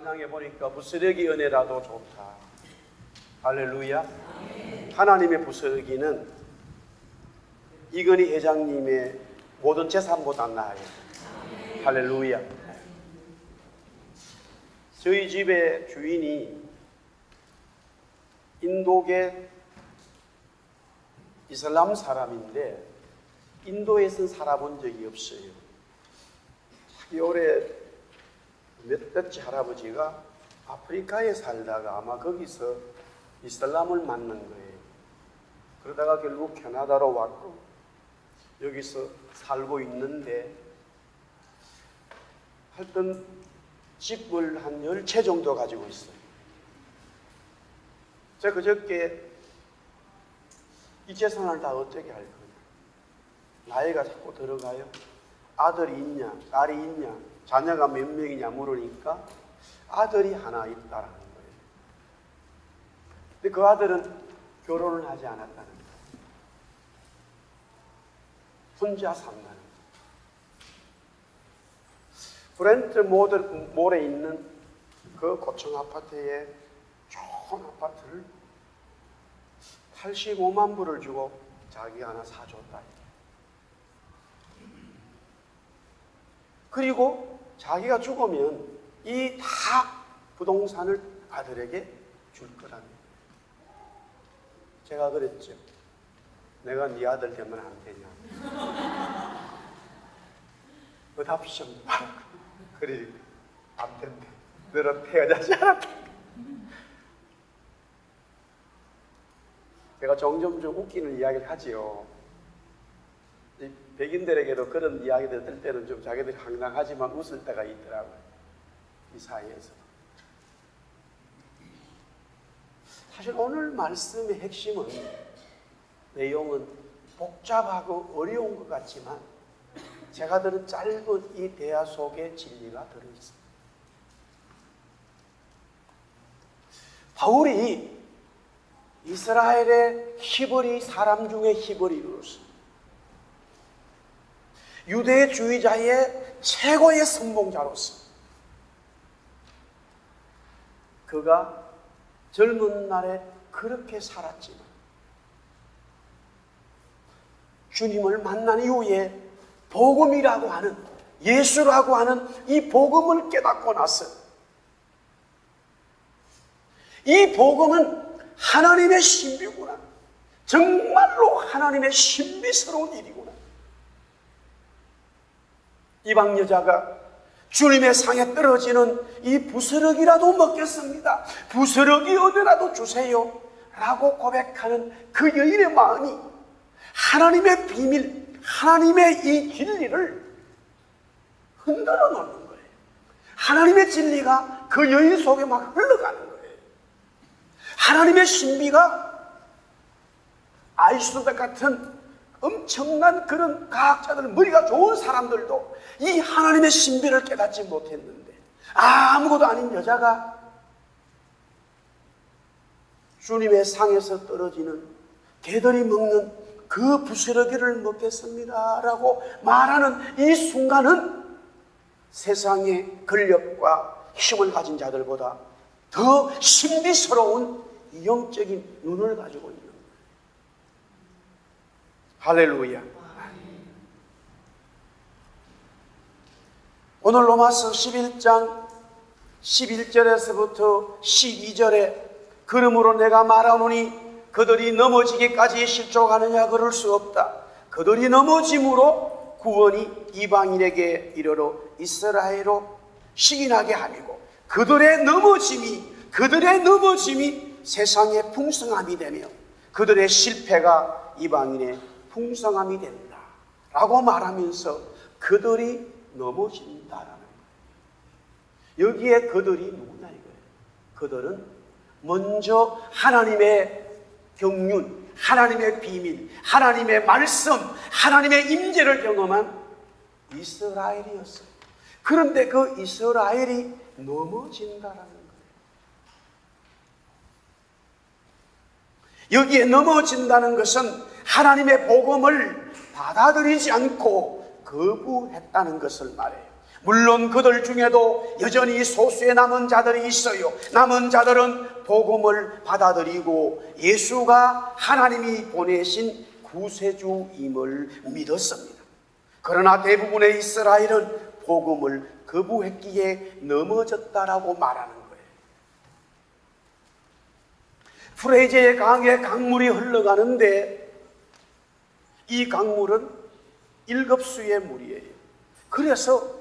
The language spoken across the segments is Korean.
찬양해 보니까 부스러기 은혜라도 좋다. 할렐루야. 하나님의 부스러기는 이건희 회장님의 모든 재산보다 나아요. 할렐루야. 저희 집의 주인이 인도계 이슬람 사람인데 인도에서는 살아본 적이 없어요. 자기 올해 몇째 할아버지가 아프리카에 살다가 아마 거기서 이슬람을 만난 거예요. 그러다가 결국 캐나다로 왔고 여기서 살고 있는데 하여튼 집을 한 10채 정도 가지고 있어요. 제가 그저께 이 재산을 다 어떻게 할 거냐. 나이가 자꾸 들어가요. 아들이 있냐, 딸이 있냐, 자녀가 몇 명이냐 물으니까 아들이 하나 있다라는 거예요. 근데 그 아들은 결혼을 하지 않았다는 거예요. 혼자 산다는 거예요. 브렌트 몰에 있는 그 고층 아파트에 좋은 아파트를 85만 불을 주고 자기 하나 사줬다. 그리고 자기가 죽으면 이 다 부동산을 아들에게 줄 거라는 거예요. 제가 그랬죠. 내가 네 아들 되면 안 되냐. 그 답시오. 그래, 안 된대. 너는 태어나지 않았다. 제가 종종 좀 웃기는 이야기를 하지요. 백인들에게도 그런 이야기들 들 때는 좀 자기들이 황당하지만 웃을 때가 있더라고요. 이 사이에서. 사실 오늘 말씀의 핵심은, 내용은 복잡하고 어려운 것 같지만 제가 들은 짧은 이 대화 속에 진리가 들어있습니다. 바울이 이스라엘의 히브리 사람 중에 히브리로서 유대주의자의 최고의 선봉자로서 그가 젊은 날에 그렇게 살았지만 주님을 만난 이후에 복음이라고 하는, 예수라고 하는 이 복음을 깨닫고 나서 이 복음은 하나님의 신비구나, 정말로 하나님의 신비스러운 일이구나. 이방 여자가 주님의 상에 떨어지는 이 부스러기라도 먹겠습니다, 부스러기 은혜라도 주세요 라고 고백하는 그 여인의 마음이 하나님의 비밀, 하나님의 이 진리를 흔들어 놓는 거예요. 하나님의 진리가 그 여인 속에 막 흘러가는 거예요. 하나님의 신비가 아이스토텔 같은 엄청난 그런 과학자들, 머리가 좋은 사람들도 이 하나님의 신비를 깨닫지 못했는데, 아무것도 아닌 여자가 주님의 상에서 떨어지는 개들이 먹는 그 부스러기를 먹겠습니다 라고 말하는 이 순간은 세상의 권력과 힘을 가진 자들보다 더 신비스러운 영적인 눈을 가지고 있는 거예요. 할렐루야. 오늘 로마서 11장 11절에서부터 12절에 그러므로 내가 말하노니 그들이 넘어지기까지 실족하느냐, 그럴 수 없다. 그들이 넘어짐으로 구원이 이방인에게 이르러 이스라엘로 시기나게 함이고 그들의 넘어짐이 세상의 풍성함이 되며 그들의 실패가 이방인의 풍성함이 된다 라고 말하면서 그들이 넘어진다라는 거예요. 여기에 그들이 누구냐 이거예요. 그들은 먼저 하나님의 경륜, 하나님의 비밀, 하나님의 말씀, 하나님의 임재를 경험한 이스라엘이었어요. 그런데 그 이스라엘이 넘어진다라는 거예요. 여기에 넘어진다는 것은 하나님의 복음을 받아들이지 않고 거부했다는 것을 말해요. 물론 그들 중에도 여전히 소수의 남은 자들이 있어요. 남은 자들은 복음을 받아들이고 예수가 하나님이 보내신 구세주임을 믿었습니다. 그러나 대부분의 이스라엘은 복음을 거부했기에 넘어졌다라고 말하는 거예요. 프레이제의 강에 강물이 흘러가는데 이 강물은 일급수의 물이에요. 그래서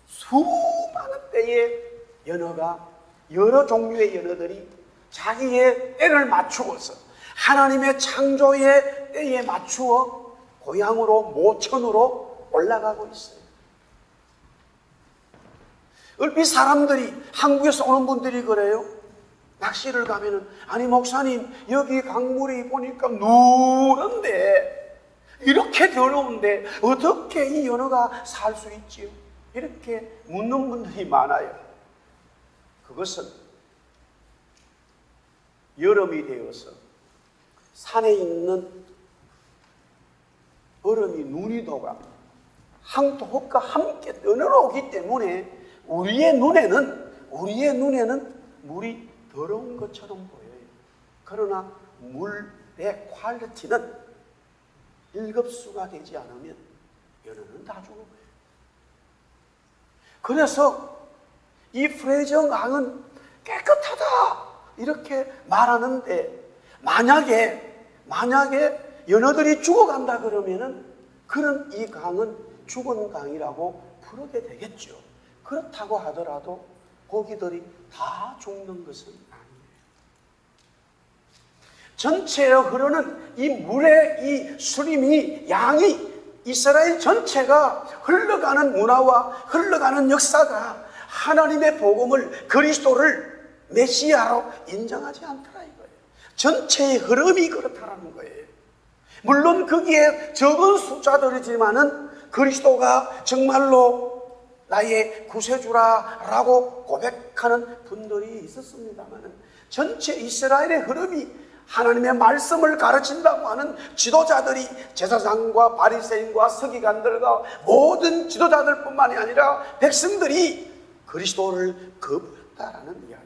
수많은 때의 연어가, 여러 종류의 연어들이 자기의 때를 맞추어서 하나님의 창조의 때에 맞추어 고향으로, 모천으로 올라가고 있어요. 얼핏 사람들이, 한국에서 오는 분들이 그래요. 낚시를 가면은, 아니 목사님 여기 강물이 보니까 누런데, 이렇게 더러운데 어떻게 이 연어가 살 수 있지요? 이렇게 묻는 분들이 많아요. 그것은 여름이 되어서 산에 있는 얼음이, 눈이 녹아 항토흙과 함께 떠내려오기 때문에 우리의 눈에는 물이 더러운 것처럼 보여요. 그러나 물의 퀄리티는 1급수가 되지 않으면 연어는 다 죽어버려요. 그래서 이 프레이저 강은 깨끗하다 이렇게 말하는데, 만약에 연어들이 죽어간다 그러면은 그런 이 강은 죽은 강이라고 부르게 되겠죠. 그렇다고 하더라도 고기들이 다 죽는 것은 아니에요. 전체에 흐르는 이 물의 이 수림이, 양이, 이스라엘 전체가 흘러가는 문화와 흘러가는 역사가 하나님의 복음을, 그리스도를 메시아로 인정하지 않더라 이거예요. 전체의 흐름이 그렇다라는 거예요. 물론 거기에 적은 숫자들이지만은 그리스도가 정말로 나의 구세주라라고 고백하는 분들이 있었습니다만은, 전체 이스라엘의 흐름이 하나님의 말씀을 가르친다고 하는 지도자들이, 제사장과 바리새인과 서기관들과 모든 지도자들 뿐만이 아니라 백성들이 그리스도를 거부했다라는 이야기예요.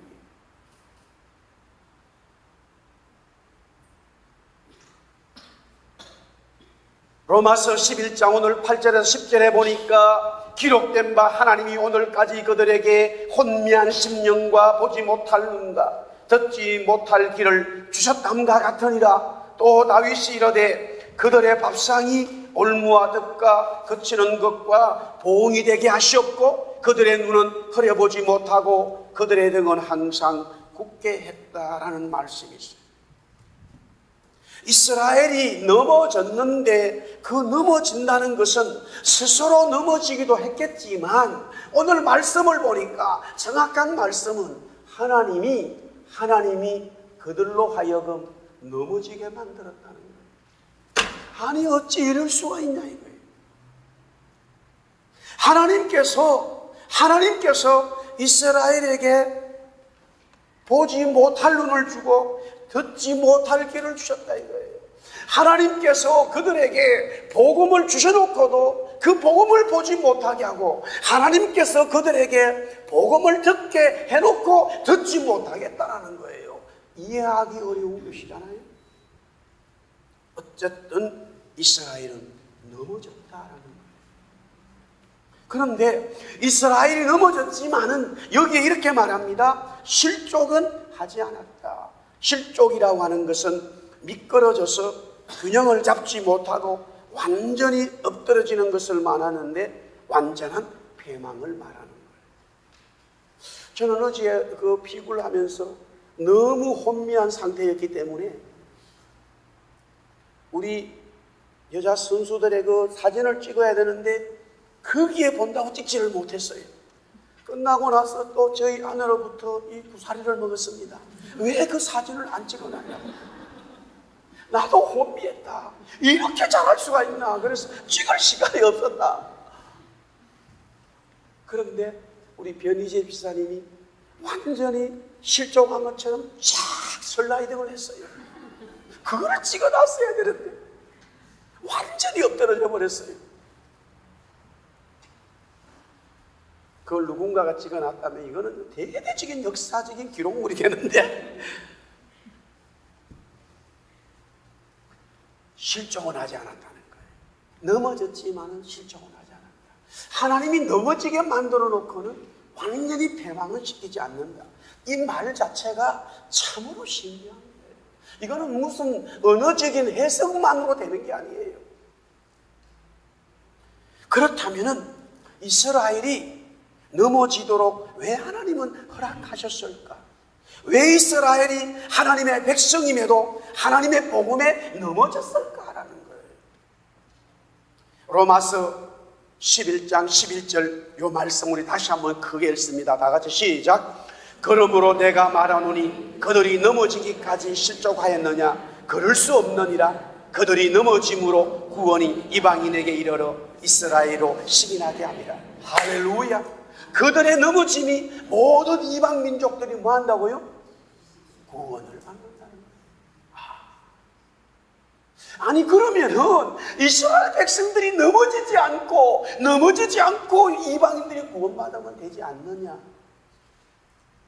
로마서 11장 오늘 8절에서 10절에 보니까 기록된 바 하나님이 오늘까지 그들에게 혼미한 심령과 보지 못할 눈과 듣지 못할 귀를 주셨담과 같으니라. 또 다윗이 이르되 그들의 밥상이 올무와 득과 그치는 것과 보응이 되게 하시옵고 그들의 눈은 흐려보지 못하고 그들의 등은 항상 굳게 했다라는 말씀이 있어요. 이스라엘이 넘어졌는데 그 넘어진다는 것은 스스로 넘어지기도 했겠지만, 오늘 말씀을 보니까 정확한 말씀은 하나님이 그들로 하여금 넘어지게 만들었다는 거예요. 아니 어찌 이럴 수가 있냐 이거예요. 하나님께서 이스라엘에게 보지 못할 눈을 주고 듣지 못할 귀를 주셨다 이거예요. 하나님께서 그들에게 복음을 주셔놓고도 그 복음을 보지 못하게 하고, 하나님께서 그들에게 복음을 듣게 해놓고 듣지 못하겠다라는 거예요. 이해하기 어려운 것이잖아요. 어쨌든 이스라엘은 넘어졌다라는 거예요. 그런데 이스라엘이 넘어졌지만은 여기에 이렇게 말합니다. 실족은 하지 않았다. 실족이라고 하는 것은 미끄러져서 균형을 잡지 못하고 완전히 엎드러지는 것을 말하는데, 완전한 패망을 말하는 거예요. 저는 어제 그 피구를 하면서 너무 혼미한 상태였기 때문에 우리 여자 선수들의 그 사진을 찍어야 되는데 거기에 본다고 찍지를 못했어요. 끝나고 나서 또 저희 아내로부터 이 구사리를 먹었습니다. 왜 그 사진을 안 찍어놨냐고. 나도 혼미했다. 이렇게 잘할 수가 있나. 그래서 찍을 시간이 없었다. 그런데 우리 변희재 집사님이 완전히 실족한 것처럼 쫙 슬라이딩을 했어요. 그거를 찍어놨어야 되는데 완전히 엎드러져 버렸어요. 그걸 누군가가 찍어놨다면 이거는 대대적인 역사적인 기록물이 되는데 실종은 하지 않았다는 거예요. 넘어졌지만은 실종은 하지 않았다. 하나님이 넘어지게 만들어 놓고는 완전히 패망을 시키지 않는다. 이 말 자체가 참으로 신기한 거예요. 이거는 무슨 언어적인 해석만으로 되는 게 아니에요. 그렇다면은 이스라엘이 넘어지도록 왜 하나님은 허락하셨을까? 왜 이스라엘이 하나님의 백성임에도 하나님의 복음에 넘어졌을까라는 거예요. 로마서 11장 11절 요 말씀 우리 다시 한번 크게 읽습니다. 다 같이 시작. 그러므로 내가 말하노니 그들이 넘어지기까지 실족하였느냐? 그럴 수 없느니라. 그들이 넘어짐으로 구원이 이방인에게 이르러 이스라엘로 시인하게 함이라. 할렐루야. 그들의 넘어짐이 모든 이방 민족들이 뭐 한다고요? 구원을 받는다는 거예요. 아니 그러면은 이스라엘 백성들이 넘어지지 않고 이방인들이 구원받으면 되지 않느냐?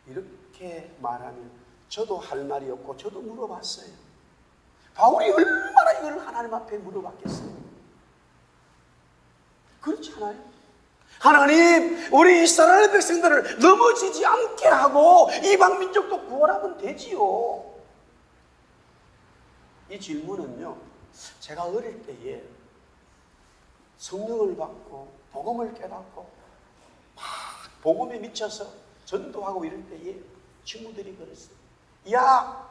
이렇게 말하면 저도 할 말이 없고 저도 물어봤어요. 바울이 얼마나 이걸 하나님 앞에 물어봤겠어요? 그렇잖아요. 하나님, 우리 이스라엘 백성들을 넘어지지 않게 하고 이방 민족도 구원하면 되지요. 이 질문은요, 제가 어릴 때에 성령을 받고 복음을 깨닫고 막 복음에 미쳐서 전도하고 이럴 때에 친구들이 그랬어요. 야,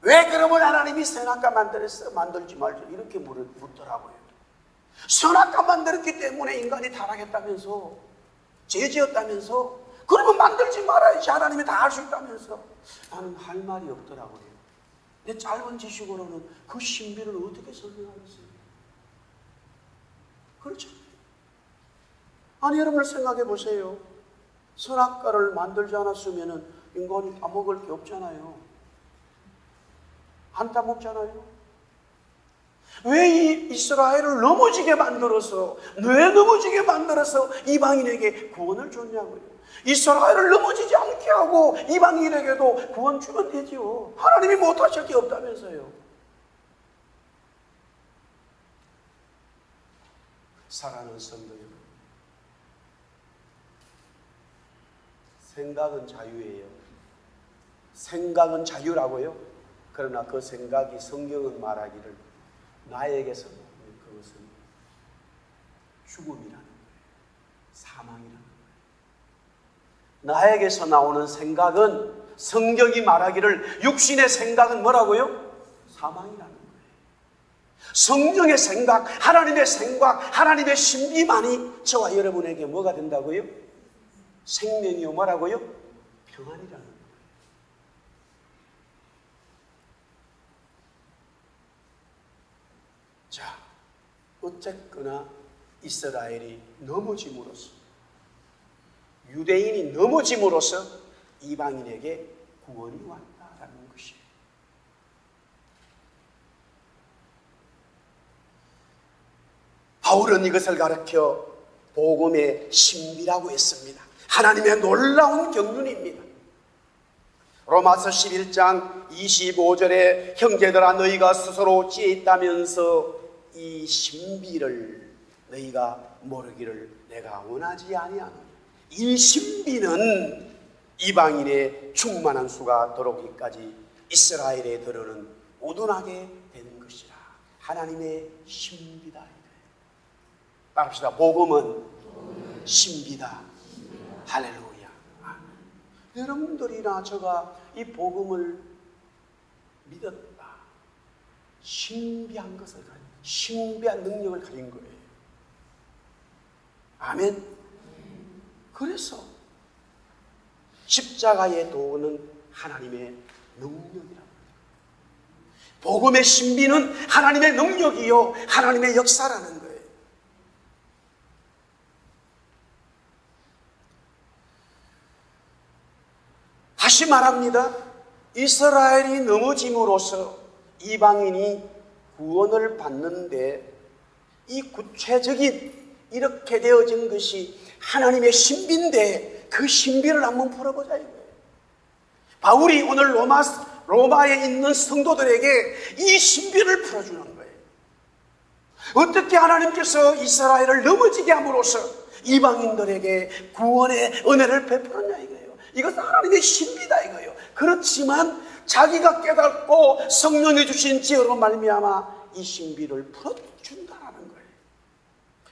왜 그러면 하나님이 선악과 만들었어? 만들지 말죠. 이렇게 묻더라고요. 선악과 만들었기 때문에 인간이 타락했다면서, 죄지었다면서, 그러면 만들지 말아야지. 하나님이 다 할 수 있다면서. 나는 할 말이 없더라고요. 내 짧은 지식으로는 그 신비를 어떻게 설명하겠어요? 그렇죠. 아니 여러분 생각해 보세요. 선악과를 만들지 않았으면 인간이 따먹을 게 없잖아요. 안 따먹잖아요. 왜 이 이스라엘을 넘어지게 만들어서, 왜 넘어지게 만들어서 이방인에게 구원을 줬냐고요. 이스라엘을 넘어지지 않게 하고 이방인에게도 구원 주면 되죠. 하나님이 못하실 게 없다면서요. 사랑하는 성도 여러분, 생각은 자유예요. 생각은 자유라고요. 그러나 그 생각이 성경은 말하기를 나에게서 나오는 그것은 죽음이라는 거예요. 사망이라는 거예요. 나에게서 나오는 생각은 성경이 말하기를 육신의 생각은 뭐라고요? 사망이라는 거예요. 성령의 생각, 하나님의 생각, 하나님의 신비만이 저와 여러분에게 뭐가 된다고요? 생명이요 뭐라고요? 평안이라는 거예요. 자, 어쨌거나 이스라엘이 넘어짐으로써, 유대인이 넘어짐으로써 이방인에게 구원이 왔다라는 것이에요. 바울은 이것을 가르쳐 복음의 신비라고 했습니다. 하나님의 놀라운 경륜입니다. 로마서 11장 25절에 형제들아 너희가 스스로 지혜 있다면서 이 신비를 너희가 모르기를 내가 원하지 아니하노니. 이 신비는 이방인의 충만한 수가 들어오기까지 이스라엘에 들어는 우둔하게 되는 것이라. 하나님의 신비다. 따라합시다. 복음은 신비다. 할렐루야. 여러분들이나 저가 이 복음을 믿었다. 신비한 것을 가진, 신비한 능력을 가진 거예요. 아멘. 그래서 십자가의 도는 하나님의 능력이라고. 복음의 신비는 하나님의 능력이요 하나님의 역사라는 거예요. 다시 말합니다. 이스라엘이 넘어짐으로써 이방인이 구원을 받는데 이 구체적인 이렇게 되어진 것이 하나님의 신비인데 그 신비를 한번 풀어보자 이거예요. 바울이 오늘 로마에 있는 성도들에게 이 신비를 풀어주는 거예요. 어떻게 하나님께서 이스라엘을 넘어지게 함으로써 이방인들에게 구원의 은혜를 베풀었냐 이거예요. 이것은 하나님의 신비다 이거예요. 그렇지만 자기가 깨닫고 성령이 주신 지혜로 말미암아 이 신비를 풀어준다는 거예요.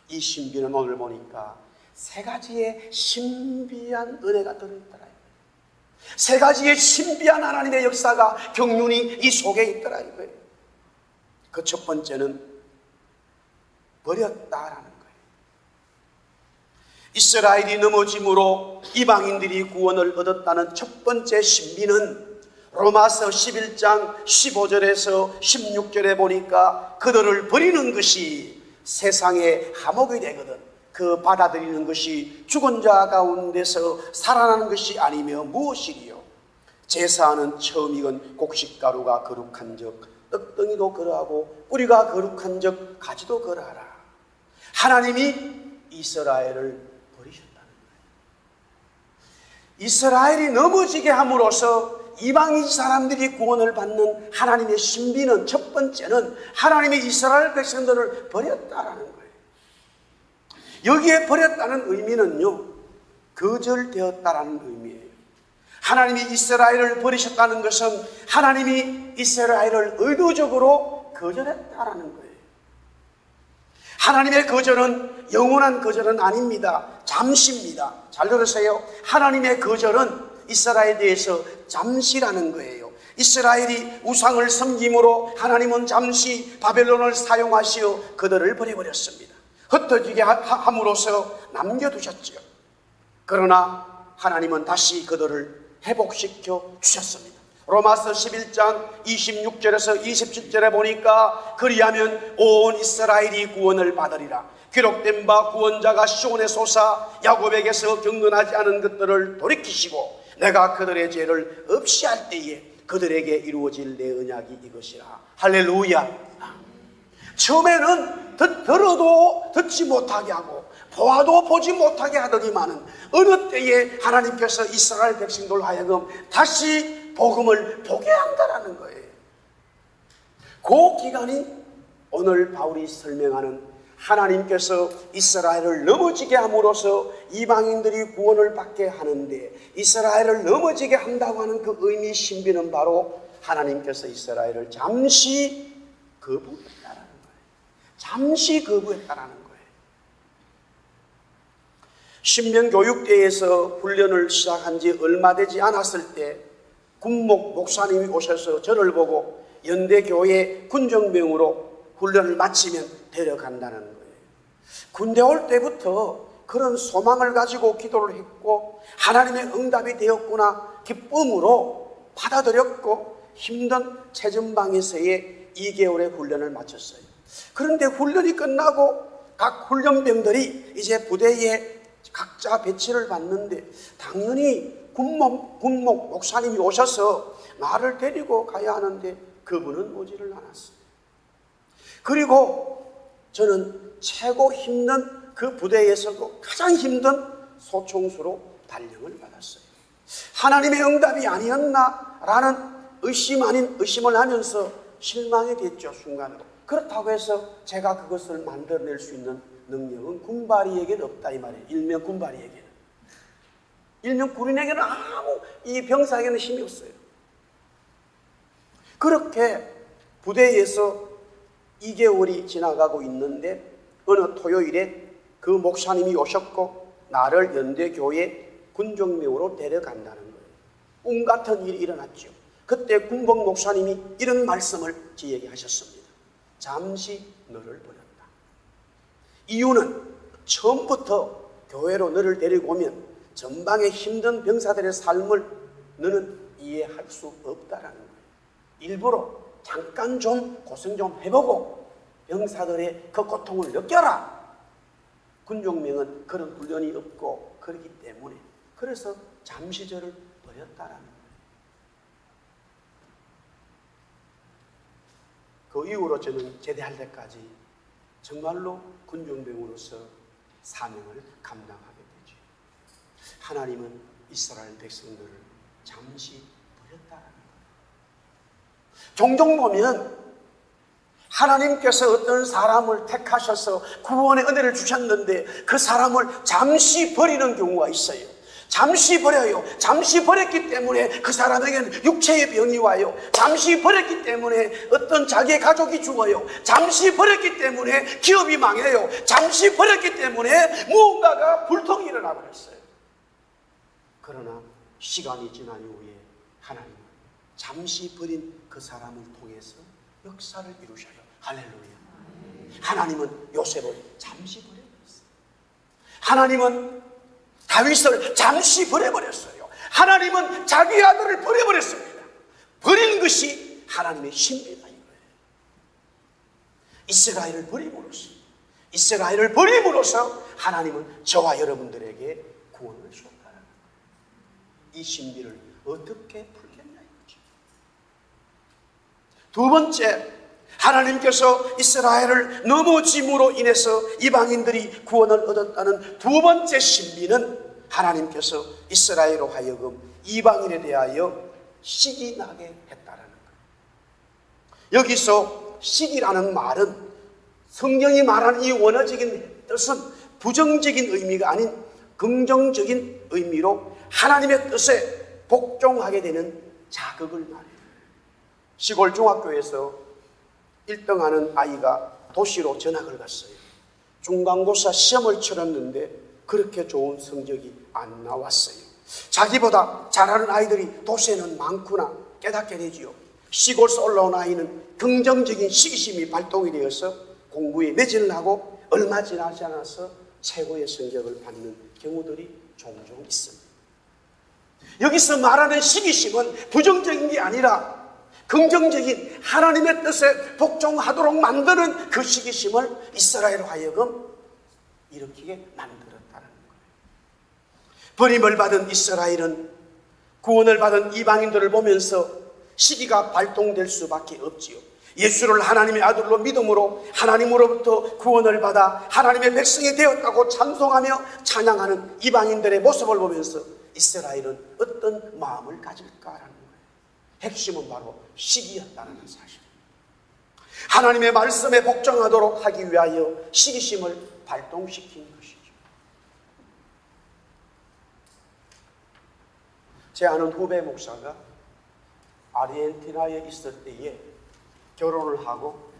이 신비는 오늘 보니까 세 가지의 신비한 은혜가 들어있더라. 세 가지의 신비한 하나님의 역사가 경륜이 이 속에 있더라 이거예요. 그 첫 번째는 버렸다라는 거예요. 이스라엘이 넘어짐으로 이방인들이 구원을 얻었다는 첫 번째 신비는 로마서 11장 15절에서 16절에 보니까 그들을 버리는 것이 세상의 화목이 되거든. 그 받아들이는 것이 죽은 자 가운데서 살아나는 것이 아니며 무엇이리요? 제사하는 처음 익은 곡식가루가 거룩한 적 떡덩이도 그러하고 뿌리가 거룩한 적 가지도 그러하라. 하나님이 이스라엘을 버리셨다는 거예요. 이스라엘이 넘어지게 함으로써 이방인 사람들이 구원을 받는 하나님의 신비는 첫 번째는 하나님의 이스라엘 백성들을 버렸다라는 거예요. 여기에 버렸다는 의미는요, 거절되었다라는 의미예요. 하나님이 이스라엘을 버리셨다는 것은 하나님이 이스라엘을 의도적으로 거절했다라는 거예요. 하나님의 거절은 영원한 거절은 아닙니다. 잠시입니다. 잘 들으세요. 하나님의 거절은 이스라엘에 대해서 잠시라는 거예요. 이스라엘이 우상을 섬김으로 하나님은 잠시 바벨론을 사용하시어 그들을 버려버렸습니다. 흩어지게 함으로써 남겨두셨지요. 그러나 하나님은 다시 그들을 회복시켜 주셨습니다. 로마서 11장 26절에서 27절에 보니까 그리하면 온 이스라엘이 구원을 받으리라. 기록된 바 구원자가 시온에 솟아 야곱에게서 경건하지 않은 것들을 돌이키시고 내가 그들의 죄를 없이 할 때에 그들에게 이루어질 내 언약이 이것이라. 할렐루야. 처음에는 들어도 듣지 못하게 하고 보아도 보지 못하게 하더니만은 어느 때에 하나님께서 이스라엘 백성들 하여금 다시 복음을 보게 한다라는 거예요. 그 기간이 오늘 바울이 설명하는 하나님께서 이스라엘을 넘어지게 함으로써 이방인들이 구원을 받게 하는데 이스라엘을 넘어지게 한다고 하는 그 의미 신비는 바로 하나님께서 이스라엘을 잠시 거부했다라는 거예요. 잠시 거부했다라는 거예요. 신명교육대에서 훈련을 시작한 지 얼마 되지 않았을 때 군목 목사님이 오셔서 저를 보고 연대교회 군정병으로 훈련을 마치면 데려간다는 거예요. 군대 올 때부터 그런 소망을 가지고 기도를 했고 하나님의 응답이 되었구나 기쁨으로 받아들였고 힘든 최전방에서의 2개월의 훈련을 마쳤어요. 그런데 훈련이 끝나고 각 훈련병들이 이제 부대에 각자 배치를 받는데 당연히 군목 목사님이 오셔서 나를 데리고 가야 하는데 그분은 오지를 않았어요. 그리고 저는 최고 힘든 그 부대에서도 가장 힘든 소총수로 발령을 받았어요. 하나님의 응답이 아니었나라는 의심 아닌 의심을 하면서 실망이 됐죠, 순간으로. 그렇다고 해서 제가 그것을 만들어낼 수 있는 능력은 군바리에게는 없다 이 말이에요. 일명 군바리에게는. 일명 군인에게는 아무 이 병사에게는 힘이 없어요. 그렇게 부대에서 2개월이 지나가고 있는데 어느 토요일에 그 목사님이 오셨고 나를 연대교회 군정묘로 데려간다는 거예요. 꿈 같은 일이 일어났죠. 그때 군복 목사님이 이런 말씀을 저에게 하셨습니다. 잠시 너를 버렸다. 이유는 처음부터 교회로 너를 데리고 오면 전방의 힘든 병사들의 삶을 너는 이해할 수 없다라는 거예요. 일부러 잠깐 좀 고생 좀 해보고 병사들의 그 고통을 느껴라. 군종명은 그런 훈련이 없고 그렇기 때문에 그래서 잠시 저를 버렸다라는 거예요. 그 이후로 저는 제대할 때까지 정말로 군종병으로서 사명을 감당하게 되죠. 하나님은 이스라엘 백성들을 잠시 버렸다는 거예요. 종종 보면 하나님께서 어떤 사람을 택하셔서 구원의 은혜를 주셨는데 그 사람을 잠시 버리는 경우가 있어요. 잠시 버려요. 잠시 버렸기 때문에 그 사람에게는 육체의 병이 와요. 잠시 버렸기 때문에 어떤 자기의 가족이 죽어요. 잠시 버렸기 때문에 기업이 망해요. 잠시 버렸기 때문에 무언가가 불통이 일어나 버렸어요. 그러나 시간이 지난 이후에 하나님은 잠시 버린 그 사람을 통해서 역사를 이루셔요. 할렐루야. 하나님은 요셉을 잠시 버려버렸어요. 하나님은 다윗을 잠시 버려버렸어요. 하나님은 자기 아들을 버려버렸습니다. 버리는 것이 하나님의 신비다 이거예요. 이스라엘을 버림으로써 하나님은 저와 여러분들에게 구원을 주었다는 거예요. 이 신비를 어떻게 풀겠냐 이거죠. 두 번째, 하나님께서 이스라엘을 넘어짐으로 인해서 이방인들이 구원을 얻었다는 두 번째 신비는 하나님께서 이스라엘로 하여금 이방인에 대하여 식이 나게 했다라는 거예요. 여기서 식이라는 말은 성경이 말하는 이 원어적인 뜻은 부정적인 의미가 아닌 긍정적인 의미로 하나님의 뜻에 복종하게 되는 자극을 말해요. 시골 중학교에서 1등하는 아이가 도시로 전학을 갔어요. 중간고사 시험을 치렀는데 그렇게 좋은 성적이 안 나왔어요. 자기보다 잘하는 아이들이 도시에는 많구나 깨닫게 되지요. 시골에서 올라온 아이는 긍정적인 시기심이 발동이 되어서 공부에 매진을 하고 얼마 지나지 않아서 최고의 성적을 받는 경우들이 종종 있습니다. 여기서 말하는 시기심은 부정적인 게 아니라 긍정적인 하나님의 뜻에 복종하도록 만드는 그 시기심을 이스라엘로 하여금 일으키게 만들었다는 거예요. 버림을 받은 이스라엘은 구원을 받은 이방인들을 보면서 시기가 발동될 수밖에 없지요. 예수를 하나님의 아들로 믿음으로 하나님으로부터 구원을 받아 하나님의 백성이 되었다고 찬송하며 찬양하는 이방인들의 모습을 보면서 이스라엘은 어떤 마음을 가질까라는 거예요. 핵심은 바로 시기였다는 사실. 하나님의 말씀에 복종하도록 하기 위하여 시기심을 발동시킨 것이죠. 제 아는 후배 목사가 아르헨티나에 있을 때에 결혼을 하고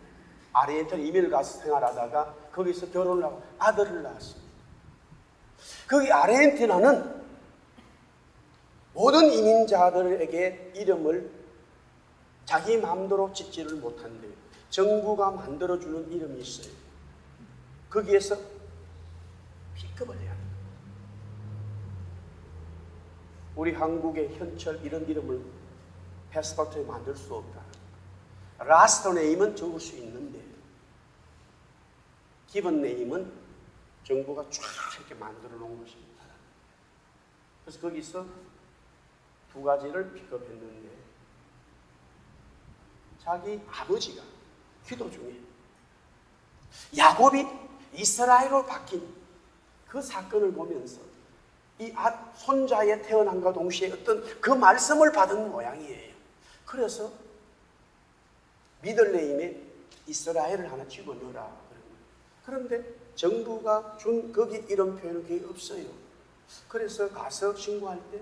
아르헨티나 이민을 가서 생활하다가 거기서 결혼을 하고 아들을 낳았습니다. 거기 아르헨티나는 모든 이민자들에게 이름을 자기 마음대로 짓지를 못한대요. 정부가 만들어주는 이름이 있어요. 거기에서 B급을 해야 돼요. 우리 한국의 현철 이런 이름을 패스포트에 만들 수 없다. 라스트 네임은 적을 수 있는데 기본 네임은 정부가 쫙 이렇게 만들어 놓은 것입니다. 그래서 거기서 두 가지를 픽업했는데 자기 아버지가 기도 중에 야곱이 이스라엘로 바뀐 그 사건을 보면서 이 손자의 태어남과 동시에 어떤 그 말씀을 받은 모양이에요. 그래서 미들네임에 이스라엘을 하나 집어넣으라. 그런데 정부가 준 거기 이름 표현은 그게 없어요. 그래서 가서 신고할 때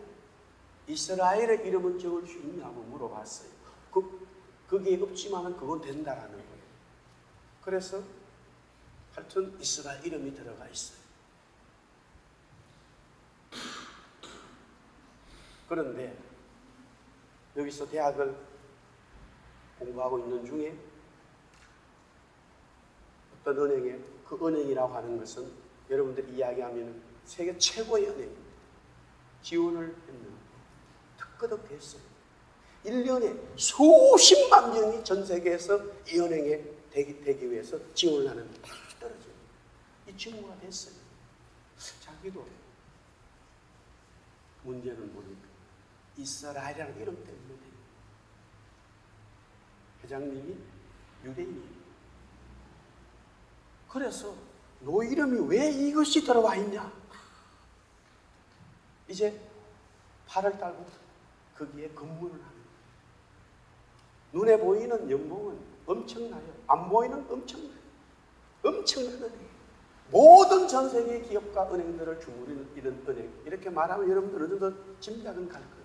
이스라엘의 이름은 적을 수 있냐고 물어봤어요. 그게 없지만은 그건 된다라는 거예요. 그래서 하여튼 이스라엘 이름이 들어가 있어요. 그런데 여기서 대학을 공부하고 있는 중에 어떤 은행에 그 은행이라고 하는 것은 여러분들이 이야기하면 세계 최고의 은행입니다. 지원을 했는데 특허도 됐어요. 1년에 수십만 명이 전 세계에서 이 은행에 되기 위해서 지원을 하는데 다 떨어져요. 이 친구가 됐어요. 자기도 문제는 뭐니까 이스라엘이라는 이름 때문에 회장님이 유대인이에요. 그래서 너 이름이 왜 이것이 들어와 있냐? 이제 8월 달부터 거기에 근무를 하는 거예요. 눈에 보이는 연봉은 엄청나요. 안 보이는 엄청나요. 엄청난 은행. 모든 전 세계 기업과 은행들을 주무르는 이런 은행. 이렇게 말하면 여러분들 어느 정도 짐작은 갈 거예요.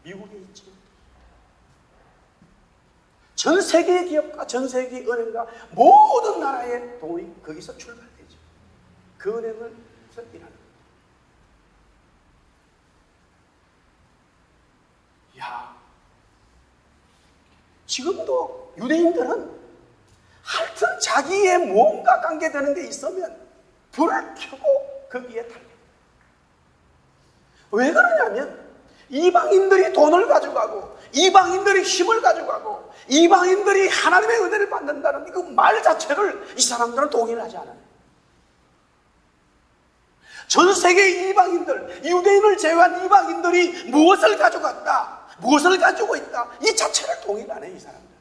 미국에 있죠. 전 세계 기업과 전 세계 은행과 모든 나라의 돈이 거기서 출발되죠. 그 은행을 일하는 거예요. 야, 지금도 유대인들은 하여튼 자기의 뭔가 관계되는 게 있으면 불을 켜고 거기에 달려. 왜 그러냐면 이방인들이 돈을 가져가고 이방인들이 힘을 가져가고 이방인들이 하나님의 은혜를 받는다는 그 말 자체를 이 사람들은 동의하지 않아요. 전 세계 이방인들, 유대인을 제외한 이방인들이 무엇을 가져갔다, 무엇을 가지고 있다, 이 자체를 동의를 안 해요, 이 사람들.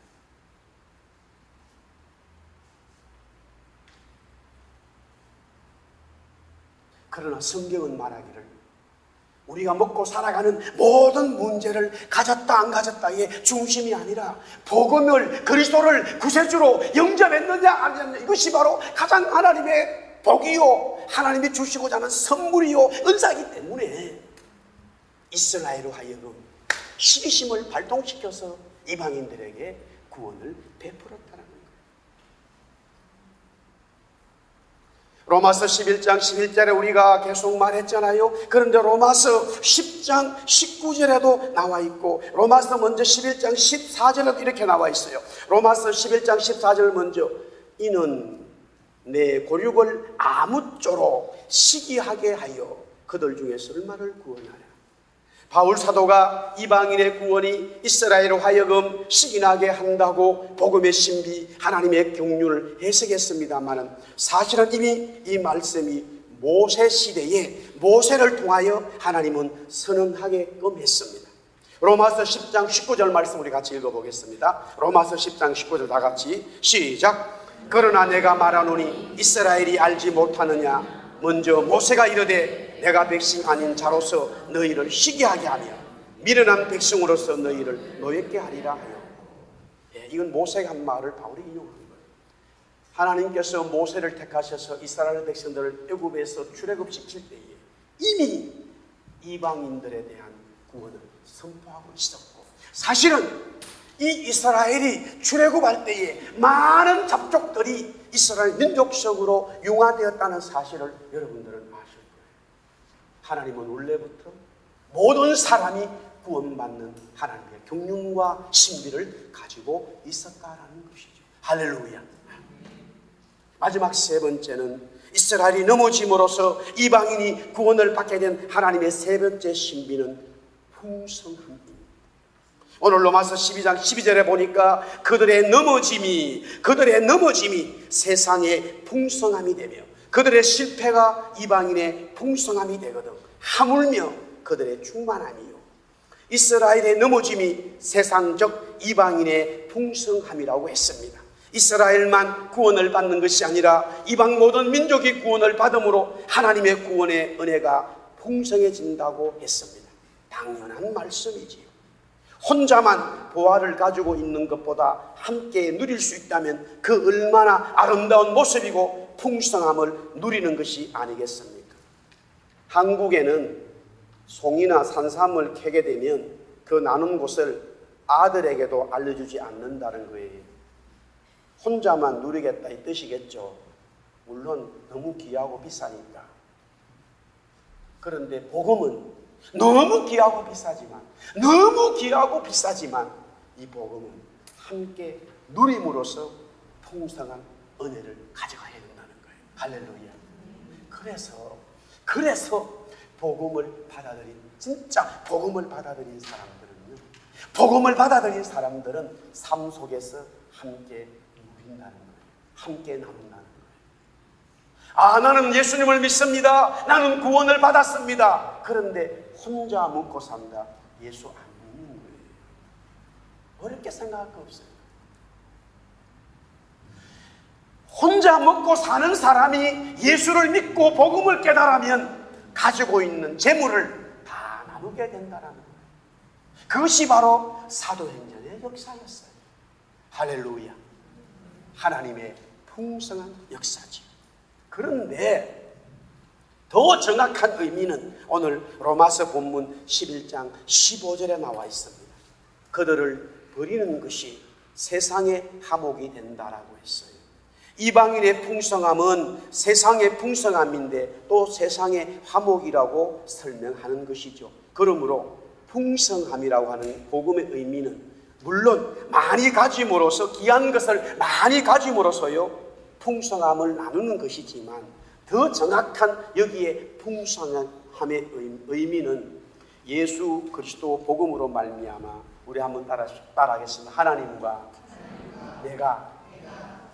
그러나 성경은 말하기를 우리가 먹고 살아가는 모든 문제를 가졌다 안 가졌다의 중심이 아니라 복음을, 그리스도를 구세주로 영접했느냐 안 했느냐, 이것이 바로 가장 하나님의 복이요 하나님이 주시고자 하는 선물이요 은사이기 때문에 이스라엘로 하여금 시기심을 발동시켜서 이방인들에게 구원을 베풀었다는 거예요. 로마서 11장 11절에 우리가 계속 말했잖아요. 그런데 로마서 10장 19절에도 나와 있고 로마서 먼저 11장 14절에도 이렇게 나와 있어요. 로마서 11장 14절 먼저 이는 내 고륙을 아무쪼록 시기하게 하여 그들 중에서 얼마를 구원하라. 바울 사도가 이방인의 구원이 이스라엘로 하여금 시기나게 한다고 복음의 신비, 하나님의 경륜을 해석했습니다마는 사실은 이미 이 말씀이 모세 시대에 모세를 통하여 하나님은 선언하게끔 했습니다. 로마서 10장 19절 말씀 우리 같이 읽어보겠습니다. 로마서 10장 19절 다 같이 시작. 그러나 내가 말하노니 이스라엘이 알지 못하느냐. 먼저 모세가 이르되 내가 백성 아닌 자로서 너희를 시기하게 하며 미련한 백성으로서 너희를 노엽게 하리라 하여. 이건 모세가 한 말을 바울이 인용하는 거예요. 하나님께서 모세를 택하셔서 이스라엘 백성들을 애굽에서 출애굽시킬 때에 이미 이방인들에 대한 구원을 선포하고 있었고, 사실은 이 이스라엘이 출애굽할 때에 많은 잡족들이 이스라엘 민족성으로 융화되었다는 사실을 여러분들은 아실 거예요. 하나님은 원래부터 모든 사람이 구원받는 하나님의 경륜과 신비를 가지고 있었다라는 것이죠. 할렐루야. 마지막 세 번째는 이스라엘이 넘어짐으로써 이방인이 구원을 받게 된 하나님의 세 번째 신비는 풍성함입니다. 오늘 로마서 12장 12절에 보니까 그들의 넘어짐이 세상의 풍성함이 되며 그들의 실패가 이방인의 풍성함이 되거든. 하물며 그들의 충만함이요. 이스라엘의 넘어짐이 세상적 이방인의 풍성함이라고 했습니다. 이스라엘만 구원을 받는 것이 아니라 이방 모든 민족이 구원을 받음으로 하나님의 구원의 은혜가 풍성해진다고 했습니다. 당연한 말씀이지요. 혼자만 보화를 가지고 있는 것보다 함께 누릴 수 있다면 그 얼마나 아름다운 모습이고 풍성함을 누리는 것이 아니겠습니까? 한국에는 송이나 산삼을 캐게 되면 그 나눈 곳을 아들에게도 알려주지 않는다는 거예요. 혼자만 누리겠다 이 뜻이겠죠. 물론 너무 귀하고 비싸니까. 그런데 복음은 너무 귀하고 비싸지만 이 복음은 함께 누림으로써 풍성한 은혜를 가져가야 된다는 거예요. 할렐루야. 그래서 복음을 받아들인, 진짜 복음을 받아들인 사람들은 삶 속에서 함께 누린다는 거예요. 함께 나눈다는 거예요. 나는 예수님을 믿습니다. 나는 구원을 받았습니다. 그런데 혼자 먹고 산다. 예수 안 믿는 거예요. 어렵게 생각할 거 없어요. 혼자 먹고 사는 사람이 예수를 믿고 복음을 깨달으면 가지고 있는 재물을 다 나누게 된다는 거예요. 그것이 바로 사도행전의 역사였어요. 할렐루야. 하나님의 풍성한 역사지. 그런데 더 정확한 의미는 오늘 로마서 본문 11장 15절에 나와 있습니다. 그들을 버리는 것이 세상의 화목이 된다라고 했어요. 이방인의 풍성함은 세상의 풍성함인데 또 세상의 화목이라고 설명하는 것이죠. 그러므로 풍성함이라고 하는 복음의 의미는 물론 많이 가짐으로써 귀한 것을 많이 가짐으로써요 풍성함을 나누는 것이지만 더 정확한 여기에 풍성함의 의미는 예수 그리스도 복음으로 말미암아 우리 한번 따라하겠습니다. 하나님과 내가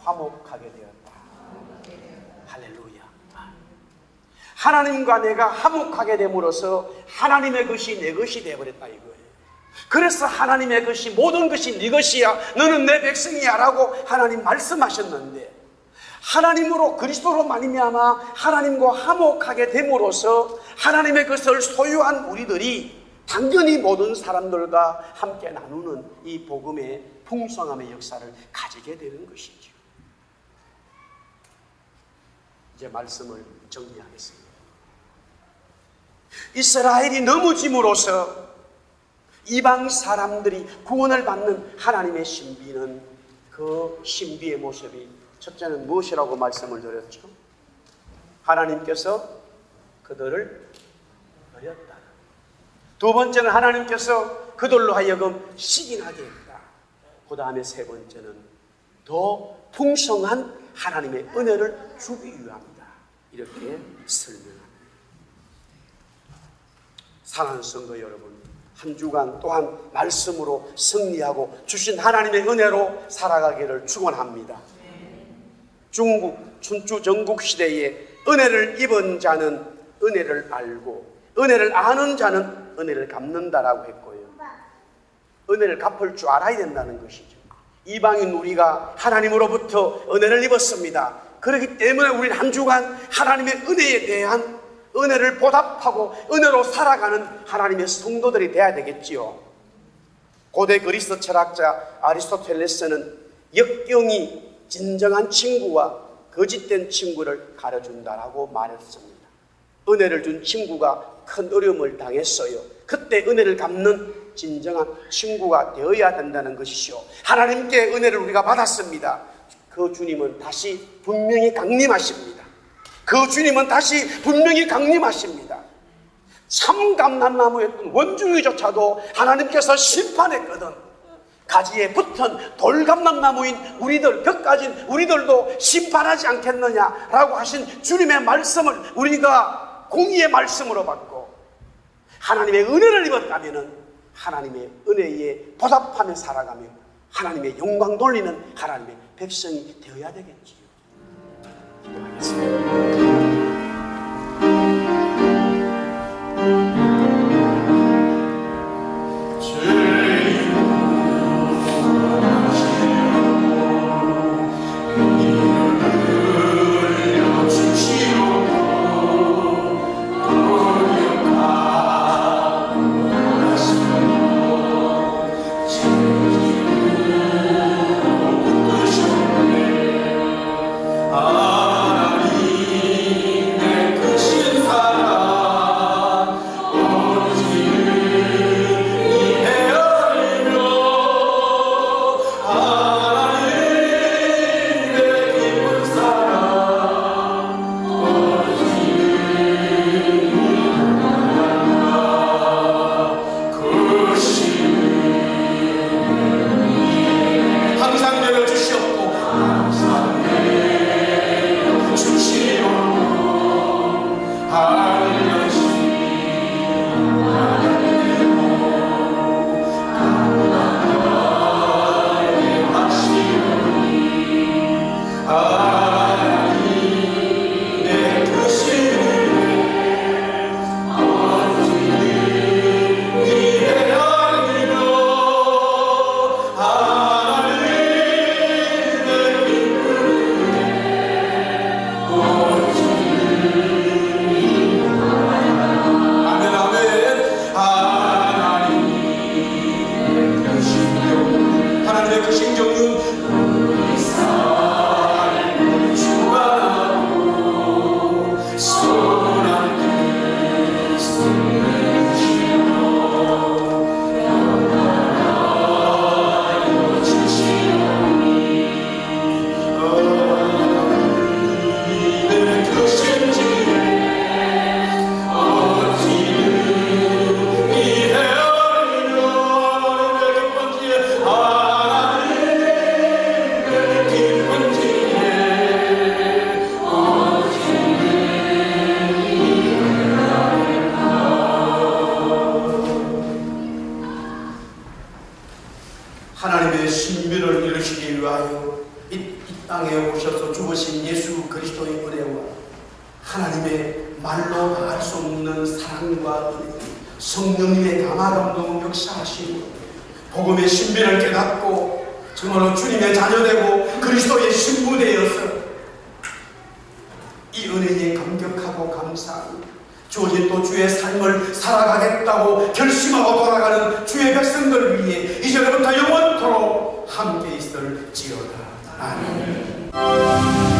화목하게 되었다. 할렐루야. 하나님과 내가 화목하게 됨으로써 하나님의 것이 내 것이 되어버렸다 이거예요. 그래서 하나님의 것이 모든 것이 네 것이야, 너는 내 백성이야 라고 하나님 말씀하셨는데, 하나님으로 그리스도로 말미암아 하나님과 화목하게 됨으로써 하나님의 것을 소유한 우리들이 당연히 모든 사람들과 함께 나누는 이 복음의 풍성함의 역사를 가지게 되는 것이죠. 이제 말씀을 정리하겠습니다. 이스라엘이 넘어짐으로써 이방 사람들이 구원을 받는 하나님의 신비는, 그 신비의 모습이 첫째는 무엇이라고 말씀을 드렸죠? 하나님께서 그들을 버렸다. 두 번째는 하나님께서 그들로 하여금 시기나게 했다. 그 다음에 세 번째는 더 풍성한 하나님의 은혜를 주기 위함이다. 이렇게 설명합니다. 사랑하는 성도 여러분, 한 주간 또한 말씀으로 승리하고 주신 하나님의 은혜로 살아가기를 축원합니다. 중국 춘추 전국 시대에 은혜를 입은 자는 은혜를 알고 은혜를 아는 자는 은혜를 갚는다라고 했고요. 은혜를 갚을 줄 알아야 된다는 것이죠. 이방인 우리가 하나님으로부터 은혜를 입었습니다. 그렇기 때문에 우리는 한 주간 하나님의 은혜에 대한 은혜를 보답하고 은혜로 살아가는 하나님의 성도들이 돼야 되겠지요. 고대 그리스 철학자 아리스토텔레스는 역경이 진정한 친구와 거짓된 친구를 가려준다라고 말했습니다. 은혜를 준 친구가 큰 어려움을 당했어요. 그때 은혜를 갚는 진정한 친구가 되어야 된다는 것이죠. 하나님께 은혜를 우리가 받았습니다. 그 주님은 다시 분명히 강림하십니다. 그 주님은 다시 분명히 강림하십니다. 참감람나무였던 원중이조차도 하나님께서 심판했거든. 가지에 붙은 돌감람나무인 우리들, 벽가진 우리들도 심판하지 않겠느냐라고 하신 주님의 말씀을 우리가 공의의 말씀으로 받고 하나님의 은혜를 입었다면 하나님의 은혜에 보답하며 살아가며 하나님의 영광 돌리는 하나님의 백성이 되어야 되겠지요. 기도하겠습니다. 신정윤 우리 삶을 주관하고 선한 뜻을 지어 영원하여 주시오니 내 뜻인지 하나님의 신비를 이루시기 위하여 이 땅에 오셔서 죽으신 예수 그리스도의 은혜와 하나님의 말로 다할 수 없는 사랑과 은혜, 성령님의 강화감동 역사하시고 복음의 신비를 깨닫고 정말로 주님의 자녀되고 그리스도의 신부되어서 이 은혜에 감격하고 감사합니다. 주어진 또 주의 삶을 살아가겠다고 결심하고 돌아가는 주의 백성들 위해 이제부터 영원토록 함께 있을지어다. 아멘.